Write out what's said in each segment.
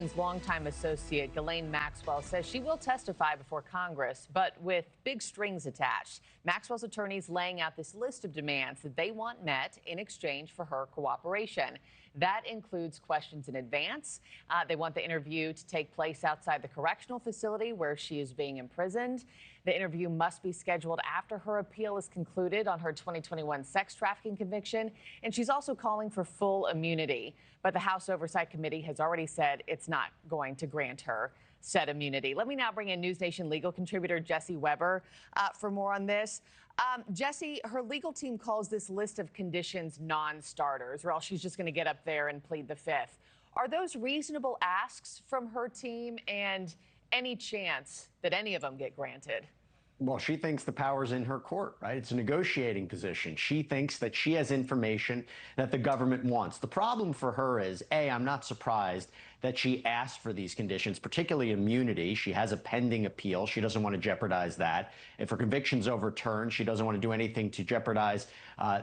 Epstein's longtime associate, Ghislaine Maxwell, says she will testify before Congress, but with big strings attached. Maxwell's attorneys laying out this list of demands that they want met in exchange for her cooperation. That includes questions in advance. They want the interview to take place outside the correctional facility where she is being imprisoned. The interview must be scheduled after her appeal is concluded on her 2021 sex trafficking conviction. And she's also calling for full immunity. But the House Oversight Committee has already said it's not going to grant her said immunity. Let me now bring in NewsNation legal contributor Jesse Weber for more on this. Jesse, her legal team calls this list of conditions non-starters, or else she's just going to get up there and plead the fifth. Are those reasonable asks from her team, and any chance that any of them get granted? Well, she thinks the power's in her court, right? It's a negotiating position. She thinks that she has information that the government wants. The problem for her is, A, I'm not surprised that she asked for these conditions, particularly immunity. She has a pending appeal. She doesn't want to jeopardize that. If her conviction's overturned, she doesn't want to do anything to jeopardize,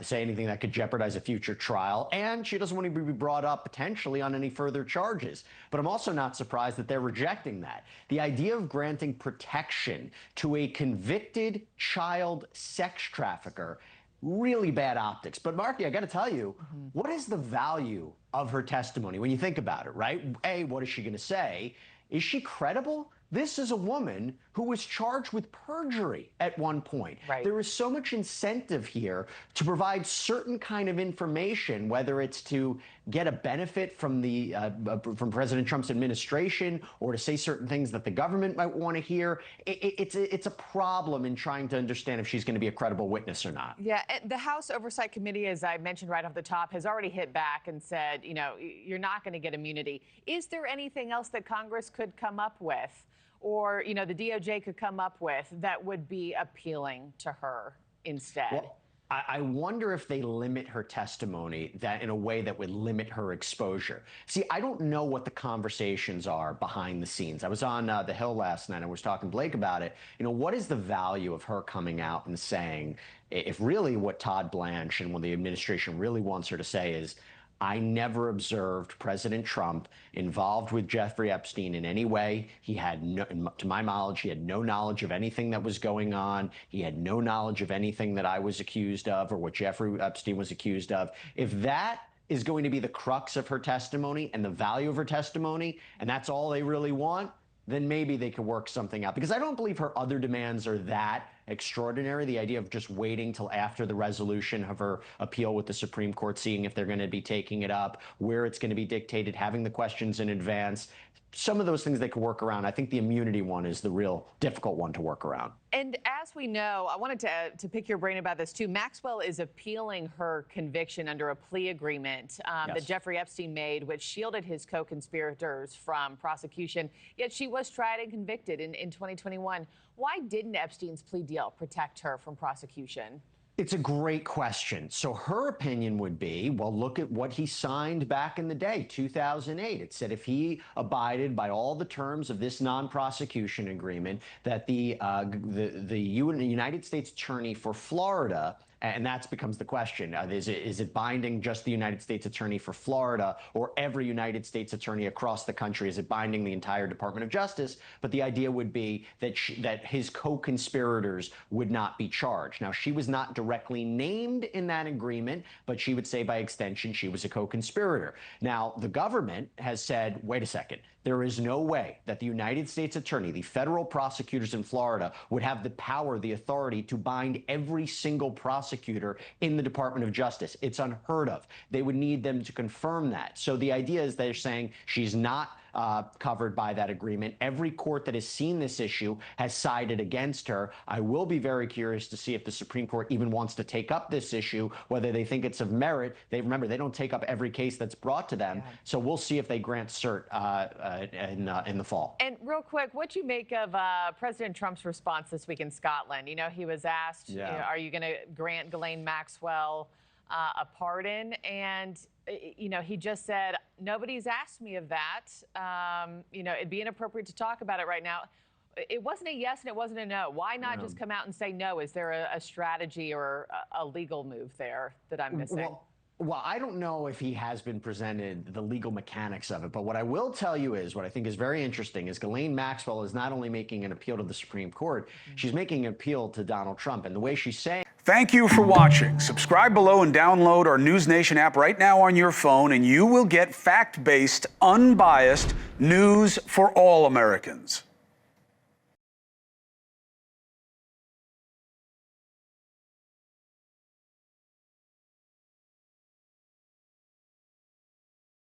say anything that could jeopardize a future trial. And she doesn't want to be brought up potentially on any further charges. But I'm also not surprised that they're rejecting that. The idea of granting protection to a convicted child sex trafficker, really bad optics. But Markie, I got to tell you, what is the value of her testimony when you think about it, right? A, what is she going to say? Is she credible? This is a woman who was charged with perjury at one point. Right. There is so much incentive here to provide certain kind of information, whether it's to get a benefit from from President Trump's administration or to say certain things that the government might want to hear. It's a problem in trying to understand if she's going to be a credible witness or not. Yeah, the House Oversight Committee, as I mentioned right off the top, has already hit back and said, you know, you're not going to get immunity. Is there anything else that Congress could come up with, or, you know, the DOJ could come up with that would be appealing to her instead? Well, I wonder if they limit her testimony that in a way that would limit her exposure. See, I don't know what the conversations are behind the scenes. I was on The Hill last night and I was talking to Blake about it. You know, what is the value of her coming out and saying, if really what Todd Blanche and what the administration really wants her to say is, I never observed President Trump involved with Jeffrey Epstein in any way. He had no, to my knowledge, he had no knowledge of anything that was going on. He had no knowledge of anything that I was accused of or what Jeffrey Epstein was accused of. If that is going to be the crux of her testimony and the value of her testimony, and that's all they really want, then maybe they could work something out. Because I don't believe her other demands are that extraordinary. The idea of just waiting till after the resolution of her appeal with the Supreme Court, seeing if they're going to be taking it up, where it's going to be dictated, having the questions in advance. Some of those things they could work around. I think the immunity one is the real difficult one to work around. And as we know, I wanted to pick your brain about this too. Maxwell is appealing her conviction under a plea agreement that Jeffrey Epstein made, which shielded his co-conspirators from prosecution. Yet she was tried and convicted in 2021. Why didn't Epstein's plea deal protect her from prosecution? It's a great question. So her opinion would be, well, look at what he signed back in the day, 2008. It said if he abided by all the terms of this non-prosecution agreement, that the United States Attorney for Florida, and that becomes the question, is it binding just the United States Attorney for Florida or every United States Attorney across the country? Is it binding the entire Department of Justice? But the idea would be that that his co-conspirators would not be charged. Now, she was not directly named in that agreement, but she would say by extension she was a co-conspirator. Now, the government has said, wait a second, there is no way that the United States Attorney, the federal prosecutors in Florida, would have the power, the authority to bind every single prosecutor in the Department of Justice. It's unheard of. They would need them to confirm that. So the idea is they're saying she's not covered by that agreement. Every court that has seen this issue has sided against her. I will be very curious to see if the Supreme Court even wants to take up this issue, whether they think it's of merit. Remember, they don't take up every case that's brought to them. Yeah. So we'll see if they grant cert in the fall. And real quick, what do you make of President Trump's response this week in Scotland? You know, he was asked, you know, are you going to grant Ghislaine Maxwell a pardon? And you know, he just said, nobody's asked me of that. You know, it'd be inappropriate to talk about it right now. It wasn't a yes and it wasn't a no. Why not just come out and say no? Is there a strategy or a legal move there that I'm missing? Well, Well, I don't know if he has been presented the legal mechanics of it, but what I will tell you is what I think is very interesting is Ghislaine Maxwell is not only making an appeal to the Supreme Court, she's making an appeal to Donald Trump. And the way she's saying... Thank you for watching. Subscribe below and download our NewsNation app right now on your phone, and you will get fact-based, unbiased news for all Americans.